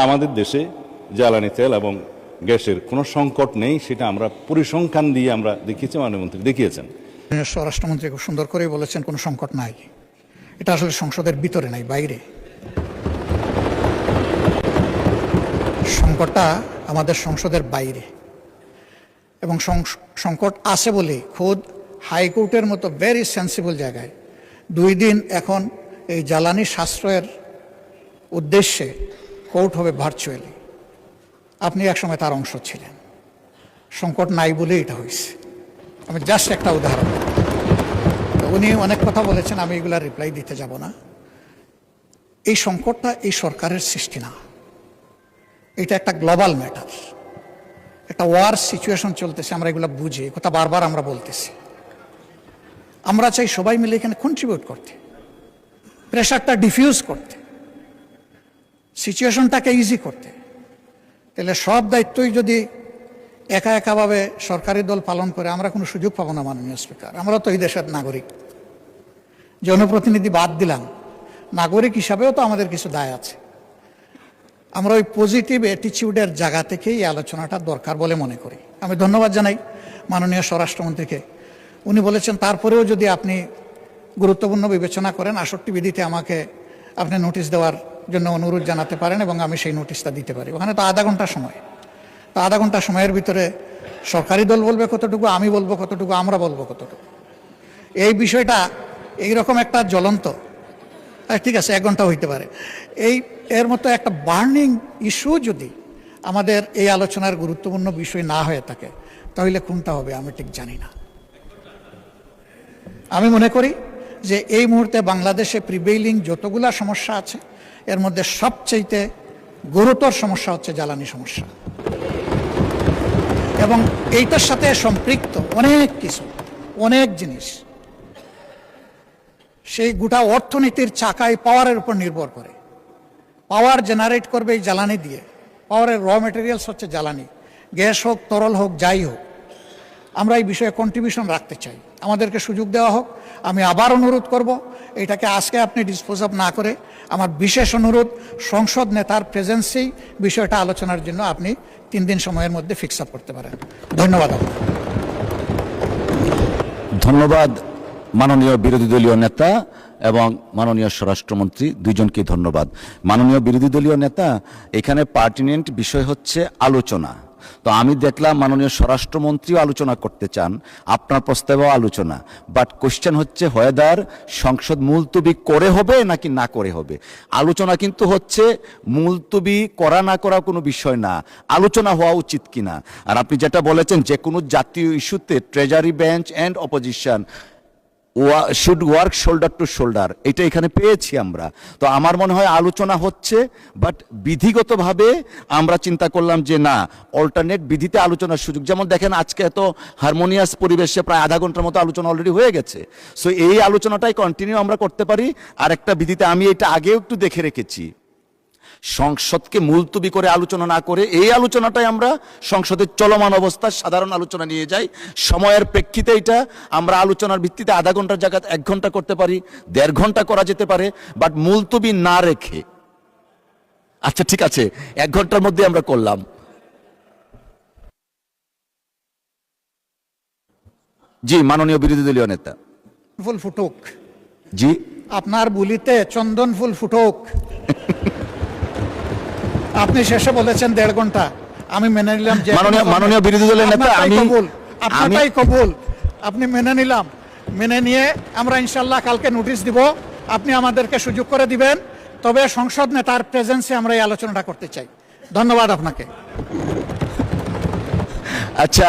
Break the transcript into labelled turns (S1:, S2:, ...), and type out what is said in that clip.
S1: আমাদের দেশে জ্বালানি তেল এবং গ্যাসের কোনো সংকট নেই, সেটা আমরা পরিসংখ্যান দিয়ে আমরা দেখিয়েছি, মাননীয় মন্ত্রী দেখিয়েছেন।
S2: স্বরাষ্ট্রমন্ত্রী খুব সুন্দর করেই বলেছেন কোনো সংকট নাই। এটা আসলে সংসদের ভিতরে নাই, বাইরে। সংকটটা আমাদের সংসদের বাইরে, এবং সংকট আছে বলে খোদ হাইকোর্টের মতো ভেরি সেন্সিবল জায়গায় 2 দিন এখন এই জ্বালানি সাশ্রয়ের উদ্দেশ্যে কোর্ট হবে ভার্চুয়ালি। আপনি একসময় তার অংশ ছিলেন। সংকট নাই বলেই এটা হয়েছে। আমি জাস্ট একটা উদাহরণ। উনি অনেক কথা বলেছেন, আমি এগুলা রিপ্লাই দিতে যাব না। এই সংকটটা এই সরকারের সৃষ্টি না, এটা একটা গ্লোবাল ম্যাটার, একটা ওয়ার সিচুয়েশন চলতেছে। আমরা এগুলো বুঝি, কথা বারবার আমরা বলতেছি। আমরা চাই সবাই মিলে এখানে কন্ট্রিবিউট করতে, প্রেশারটা ডিফিউজ করতে, সিচুয়েশনটাকে ইজি করতে। তাহলে সব দায়িত্বই যদি একা একাভাবে সরকারি দল পালন করে, আমরা কোনো সুযোগ পাবো না। মাননীয় স্পিকার, আমরা তো এই দেশের নাগরিক। জনপ্রতিনিধি বাদ দিলাম, নাগরিক হিসাবেও তো আমাদের কিছু দায় আছে। আমরা ওই পজিটিভ অ্যাটিটিউডের জায়গা থেকেই এই আলোচনাটা দরকার বলে মনে করি। আমি ধন্যবাদ জানাই মাননীয় স্বরাষ্ট্রমন্ত্রীকে। উনি বলেছেন তারপরেও যদি আপনি গুরুত্বপূর্ণ বিবেচনা করেন, ৬৮ বিধিতে আমাকে আপনি নোটিশ দেওয়ার জন্য অনুরোধ জানাতে পারেন এবং আমি সেই নোটিশটা দিতে পারি। ওখানে তো আধা ঘন্টা সময়। তো আধা ঘন্টা সময়ের ভিতরে সরকারি দল বলবে কতটুকু, আমি বলবো কতটুকু, আমরা বলবো কতটুকু। এই বিষয়টা এইরকম একটা জ্বলন্ত, ঠিক আছে 1 ঘন্টা হইতে পারে, এর মতো একটা বার্নিং ইস্যু যদি আমাদের এই আলোচনার গুরুত্বপূর্ণ বিষয় না হয়ে থাকে, তাহলে কোনটা হবে আমি ঠিক জানি না। আমি মনে করি যে এই মুহূর্তে বাংলাদেশে প্রিভেইলিং যতগুলা সমস্যা আছে, এর মধ্যে সবচেয়ে গুরুতর সমস্যা হচ্ছে জ্বালানি সমস্যা, এবং এইটার সাথে সম্পৃক্ত অনেক কিছু, অনেক জিনিস সেই গোটা অর্থনীতির চাকায় পাওয়ারের উপর নির্ভর করে। পাওয়ার জেনারেট করবে এই জ্বালানি দিয়ে। পাওয়ারের র মেটেরিয়ালস হচ্ছে জ্বালানি, গ্যাস হোক, তরল হোক, যাই হোক। আমরা এই বিষয়ে কন্ট্রিবিউশন রাখতে চাই, আমাদেরকে সুযোগ দেওয়া হোক। আমি আবার অনুরোধ করব, এটাকে আজকে আপনি ডিসপোজ অফ না করে, আমার বিশেষ অনুরোধ, সংসদ নেতার প্রেজেন্সেই বিষয়টা আলোচনার জন্য আপনি 3 দিন সময়ের মধ্যে ফিক্স আপ করতে পারেন। ধন্যবাদ আপনাকে।
S3: ধন্যবাদ মাননীয় বিরোধী দলীয় নেতা এবং মাননীয় স্বরাষ্ট্রমন্ত্রী, দুইজনকে ধন্যবাদ। মাননীয় বিরোধী দলীয় নেতা, এখানে পার্টিনেন্ট বিষয় হচ্ছে আলোচনা। তো আমি দেখলাম মাননীয় স্বরাষ্ট্রমন্ত্রীও আলোচনা করতে চান, আপনার প্রস্তাবেও আলোচনা, বাট কোশ্চেন হচ্ছে হোয়েদার সংসদ মুলতবি করে হবে নাকি না করে হবে। আলোচনা কিন্তু হচ্ছে মুলতবি করা না করা কোনো বিষয় না, আলোচনা হওয়া উচিত কিনা। আর আপনি যেটা বলেছেন, যে কোনো জাতীয় ইস্যুতে treasury bench and opposition should work shoulder two shoulder, এটা এখানে পেয়েছি আমরা। তো আমার মনে হয় আলোচনা হচ্ছে, বাট বিধিগতভাবে আমরা চিন্তা করলাম যে না, অল্টারনেট বিধিতে আলোচনার সুযোগ। যেমন দেখেন, আজকে এত হারমোনিয়াস পরিবেশে প্রায় আধা ঘন্টার মতো আলোচনা অলরেডি হয়ে গেছে। সো এই আলোচনাটাই কন্টিনিউ আমরা করতে পারি। আর একটা বিধিতে আমি এটা আগেও একটু দেখে রেখেছি, সংসদকে মুলতবি করে আলোচনা না করে এই আলোচনাটাই আমরা সংসদের চলমান অবস্থার সাধারণ আলোচনা নিয়ে যাই। সময়ের প্রেক্ষিতে এটা আমরা আলোচনার ভিত্তিতে আধা ঘন্টার জায়গায় 1 ঘন্টা করতে পারি, 1.5 ঘন্টা করা যেতে পারে, বাট মুলতবি না রেখে। আচ্ছা ঠিক আছে, 1 ঘন্টার মধ্যে আমরা করলাম। জি মাননীয় বিরোধী দলীয় নেতা।
S2: ফুল ফুটুক।
S3: জি,
S2: আপনার বুলিতে চন্দন ফুল ফুটুক। আপনি শেষে বলেছেন 1.5 ঘন্টা, আমি মেনে নিলাম যে
S3: মাননীয় বিরোধী দলের নেতা,
S2: আপনারটাই কবুল, আপনি মেনে নিলাম। মেনে নিয়ে আমরা ইনশাল্লাহ কালকে নোটিশ দিব, আপনি আমাদেরকে সুযোগ করে দিবেন। তবে সংসদ নেতার প্রেজেন্সে আমরা এই আলোচনাটা করতে চাই। ধন্যবাদ আপনাকে।
S3: আচ্ছা।